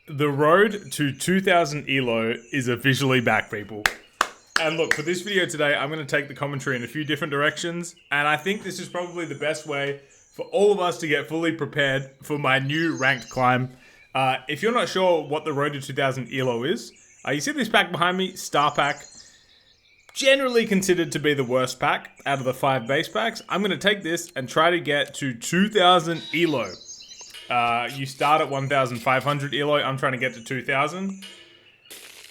The road to 2000 ELO is officially back, people. And look, for this video today, I'm going to take the commentary in a few different directions. And I think this is probably the best way for all of us to get fully prepared for my new ranked climb. If you're not sure what the road to 2000 ELO is, you see this pack behind me, Star Pack. Generally considered to be the worst pack out of the 5 base packs. I'm going to take this and try to get to 2000 ELO. You start at 1500 ELO. I'm trying to get to 2000.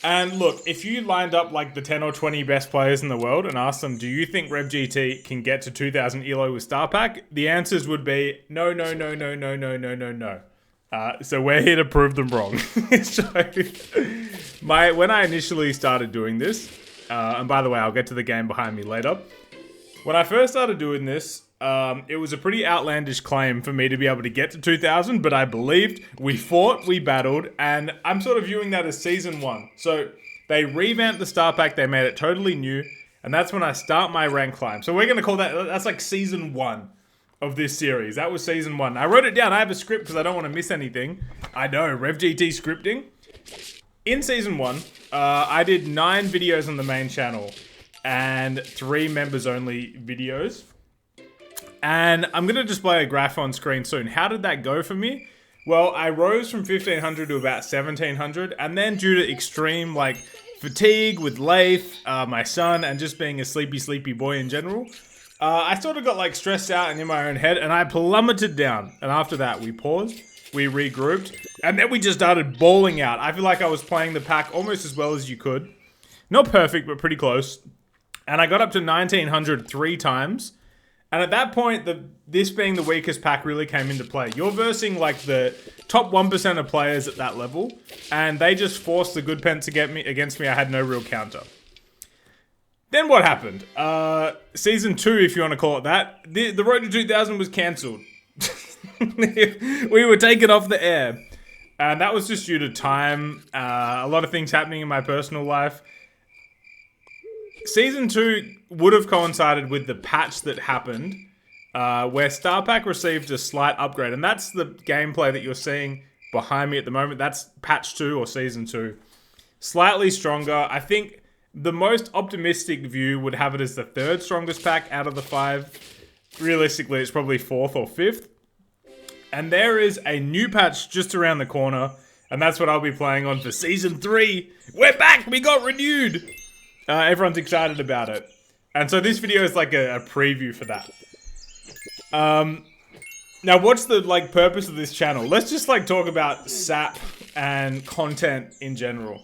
And look, if you lined up like the 10 or 20 best players in the world and asked them, do you think RevGT can get to 2000 ELO with Star Pack? The answers would be no, no, no, no, no, no, no, no, no. So we're here to prove them wrong. So, when I initially started doing this, and by the way, I'll get to the game behind me later. When I first started doing this, it was a pretty outlandish claim for me to be able to get to 2000, but I believed, we fought, we battled, and I'm sort of viewing that as season 1. So they revamped the Star Pack, they made it totally new, and that's when I start my rank climb. So we're going to call that's like season 1 of this series. That was season 1. I wrote it down, I have a script because I don't want to miss anything. I know, RevGT scripting. In season 1, I did 9 videos on the main channel and 3 members only videos. And I'm going to display a graph on screen soon. How did that go for me? Well, I rose from 1500 to about 1700. And then due to extreme fatigue with Leif, my son, and just being a sleepy boy in general, I sort of got stressed out and in my own head and I plummeted down. And after that, we paused, we regrouped, and then we just started bawling out. I feel like I was playing the pack almost as well as you could. Not perfect, but pretty close. And I got up to 1900 3 times. And at that point, this being the weakest pack really came into play. You're versing the top 1% of players at that level, and they just forced the good pens against me. I had no real counter. Then what happened? Season 2, if you want to call it that, the road to 2000 was cancelled. We were taken off the air. And that was just due to time, a lot of things happening in my personal life. Season 2 would have coincided with the patch that happened, where Star Pack received a slight upgrade. And that's the gameplay that you're seeing behind me at the moment. That's patch 2 or season 2. Slightly stronger. I think the most optimistic view would have it as the 3rd strongest pack out of the 5. Realistically, it's probably 4th or 5th. And there is a new patch just around the corner. And that's what I'll be playing on for season 3. We're back! We got renewed! Everyone's excited about it. And so this video is like a preview for that. Now what's the purpose of this channel? Let's just talk about SAP and content in general.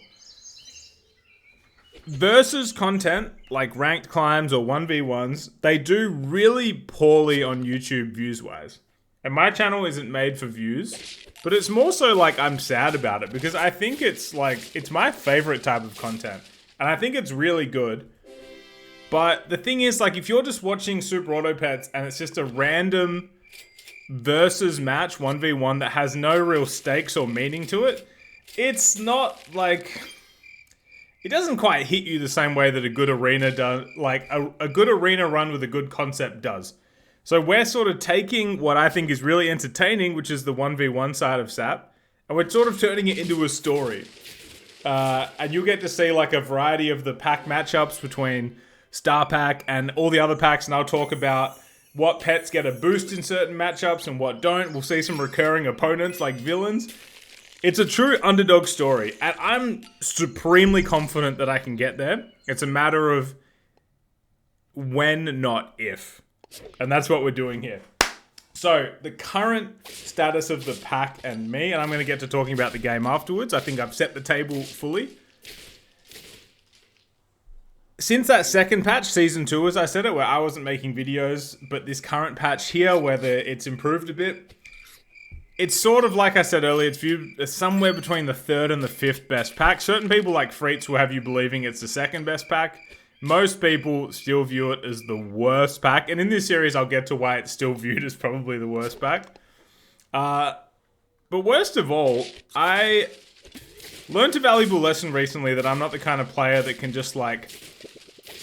Versus content, like ranked climbs or 1v1s, they do really poorly on YouTube views-wise. And my channel isn't made for views, but it's more so I'm sad about it because I think it's my favorite type of content. And I think it's really good. But the thing is, if you're just watching Super Auto Pets and it's just a random versus match 1v1 that has no real stakes or meaning to it, it's not it doesn't quite hit you the same way that a good arena does, a good arena run with a good concept does. So we're sort of taking what I think is really entertaining, which is the 1v1 side of SAP, and we're sort of turning it into a story. And you'll get to see a variety of the pack matchups between Star Pack and all the other packs, and I'll talk about what pets get a boost in certain matchups and what don't. We'll see some recurring opponents like villains. It's a true underdog story, and I'm supremely confident that I can get there. It's a matter of when, not if. And that's what we're doing here. So, the current status of the pack and me, and I'm going to get to talking about the game afterwards. I think I've set the table fully. Since that second patch, Season 2, as I said it, where I wasn't making videos, but this current patch here, where it's improved a bit, it's sort of, like I said earlier, it's viewed as somewhere between the 3rd and the 5th best pack. Certain people like Freets will have you believing it's the 2nd best pack. Most people still view it as the worst pack. And in this series, I'll get to why it's still viewed as probably the worst pack. But worst of all, I learned a valuable lesson recently that I'm not the kind of player that can just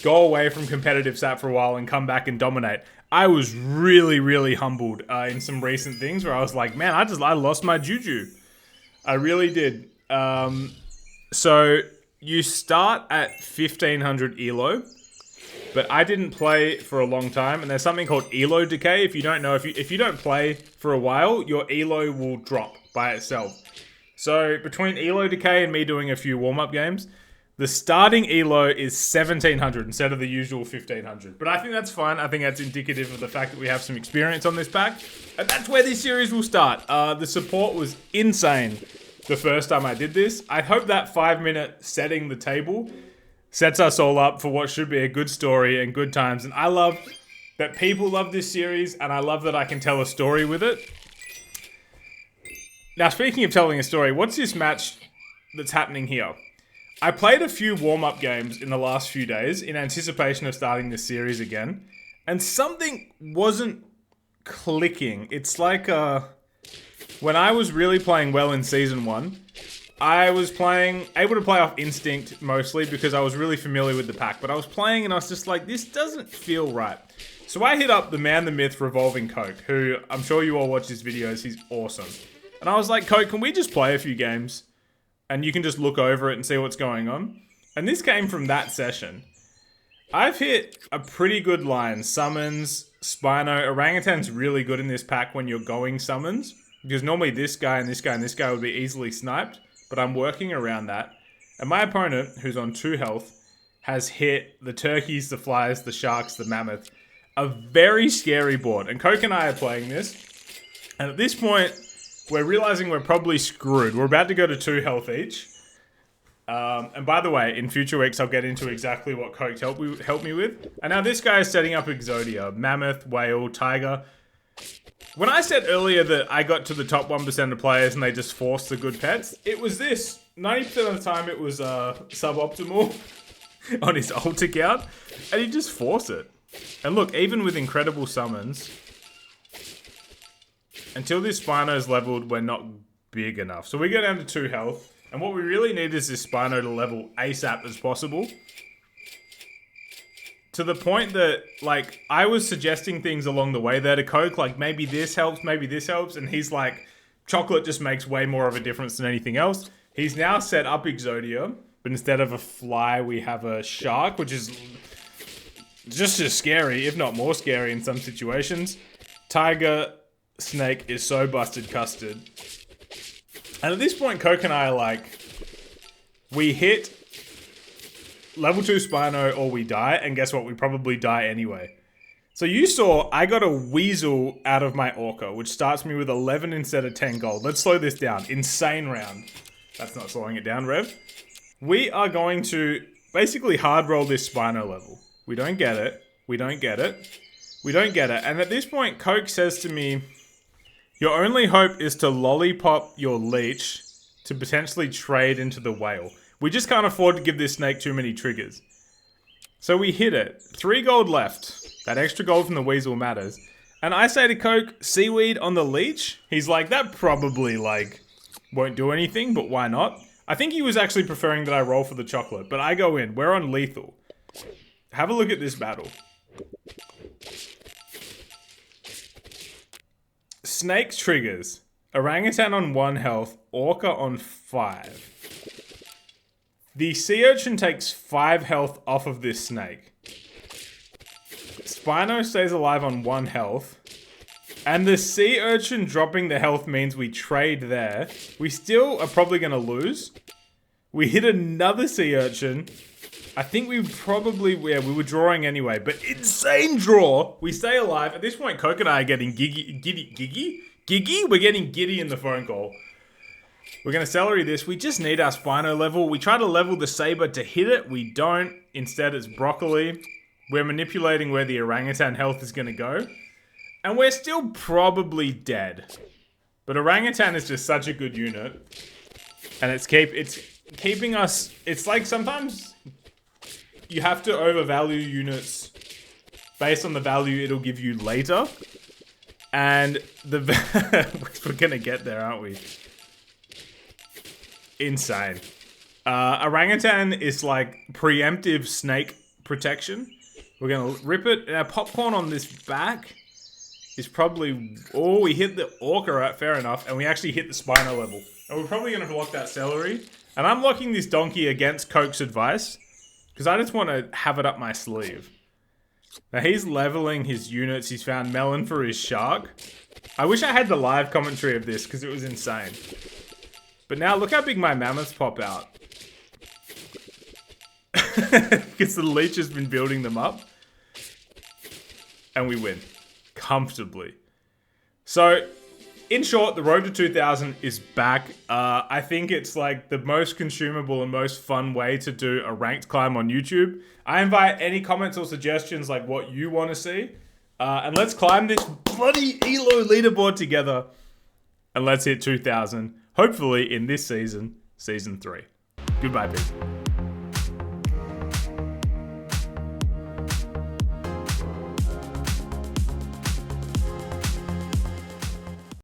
go away from competitive SAP for a while and come back and dominate. I was really, really humbled in some recent things where I was like, man, I lost my juju. I really did. So you start at 1500 ELO, but I didn't play for a long time, and there's something called ELO decay. If you don't know, if you don't play for a while, your ELO will drop by itself. So between ELO decay and me doing a few warm-up games, the starting ELO is 1700 instead of the usual 1500. But I think that's fine. I think that's indicative of the fact that we have some experience on this pack. And that's where this series will start. The support was insane the first time I did this. I hope that 5-minute setting the table sets us all up for what should be a good story and good times. And I love that people love this series, and I love that I can tell a story with it. Now, speaking of telling a story, what's this match that's happening here? I played a few warm-up games in the last few days in anticipation of starting this series again, and something wasn't clicking. It's like when I was really playing well in Season 1, I was able to play off instinct mostly because I was really familiar with the pack, but I was playing and I was just like, this doesn't feel right. So I hit up the man, the myth, Revolving Coke, who I'm sure you all watch his videos, he's awesome. And I was like, Coke, can we just play a few games? And you can just look over it and see what's going on. And this came from that session. I've hit a pretty good line. Summons, Spino. Orangutan's really good in this pack when you're going summons. Because normally this guy and this guy and this guy would be easily sniped. But I'm working around that. And my opponent, who's on 2 health, has hit the turkeys, the flies, the sharks, the mammoth. A very scary board. And Coke and I are playing this. And at this point, we're realizing we're probably screwed. We're about to go to 2 health each. And by the way, in future weeks, I'll get into exactly what Coke helped me with. And now this guy is setting up Exodia. Mammoth, whale, tiger. When I said earlier that I got to the top 1% of players and they just forced the good pets, it was this. 90% of the time it was suboptimal on his ult account. And he just forced it. And look, even with incredible summons, until this Spino is leveled, we're not big enough. So we go down to 2 health. And what we really need is this Spino to level ASAP as possible. To the point that, like, I was suggesting things along the way there to Coke. Like, maybe this helps, maybe this helps. And he's like, chocolate just makes way more of a difference than anything else. He's now set up Exodia. But instead of a fly, we have a shark, which is just as scary, if not more scary in some situations. Tiger... Snake is so busted custard. And at this point, Coke and I are like, we hit level 2 Spino or we die, and guess what? We probably die anyway. So you saw I got a weasel out of my Orca, which starts me with 11 instead of 10 gold. Let's slow this down. Insane round. That's not slowing it down, Rev. We are going to basically hard roll this Spino level. We don't get it. We don't get it. We don't get it. And at this point, Coke says to me, your only hope is to lollipop your leech to potentially trade into the whale. We just can't afford to give this snake too many triggers. So we hit it. 3 gold left. That extra gold from the weasel matters. And I say to Coke, seaweed on the leech? He's like, that probably, like, won't do anything, but why not? I think he was actually preferring that I roll for the chocolate, but I go in. We're on lethal. Have a look at this battle. Snake triggers. Orangutan on 1 health. Orca on 5. The sea urchin takes 5 health off of this snake. Spino stays alive on 1 health. And the sea urchin dropping the health means we trade there. We still are probably going to lose. We hit another sea urchin. I think we probably, yeah, we were drawing anyway, but insane draw. We stay alive. At this point, Coke and I are getting giddy? We're getting giddy in the phone call. We're going to celery this. We just need our Spino level. We try to level the saber to hit it. We don't. Instead, it's broccoli. We're manipulating where the orangutan health is going to go. And we're still probably dead. But orangutan is just such a good unit. And it's keeping us... It's like sometimes... You have to overvalue units based on the value it'll give you later. And the we're gonna get there, aren't we? Insane. Orangutan is like preemptive snake protection. We're gonna rip it. Our popcorn on this back is probably... Oh, we hit the Orca, right? Fair enough. And we actually hit the Spino level. And we're probably going to block that celery. And I'm locking this donkey against Coke's advice, because I just want to have it up my sleeve. Now he's leveling his units. He's found melon for his shark. I wish I had the live commentary of this, because it was insane. But now look how big my mammoths pop out. Because the leech has been building them up. And we win. Comfortably. So, in short, the road to 2000 is back. I think it's like the most consumable and most fun way to do a ranked climb on YouTube. I invite any comments or suggestions like what you want to see. And let's climb this bloody ELO leaderboard together. And let's hit 2000. Hopefully in this season, season 3. Goodbye, people.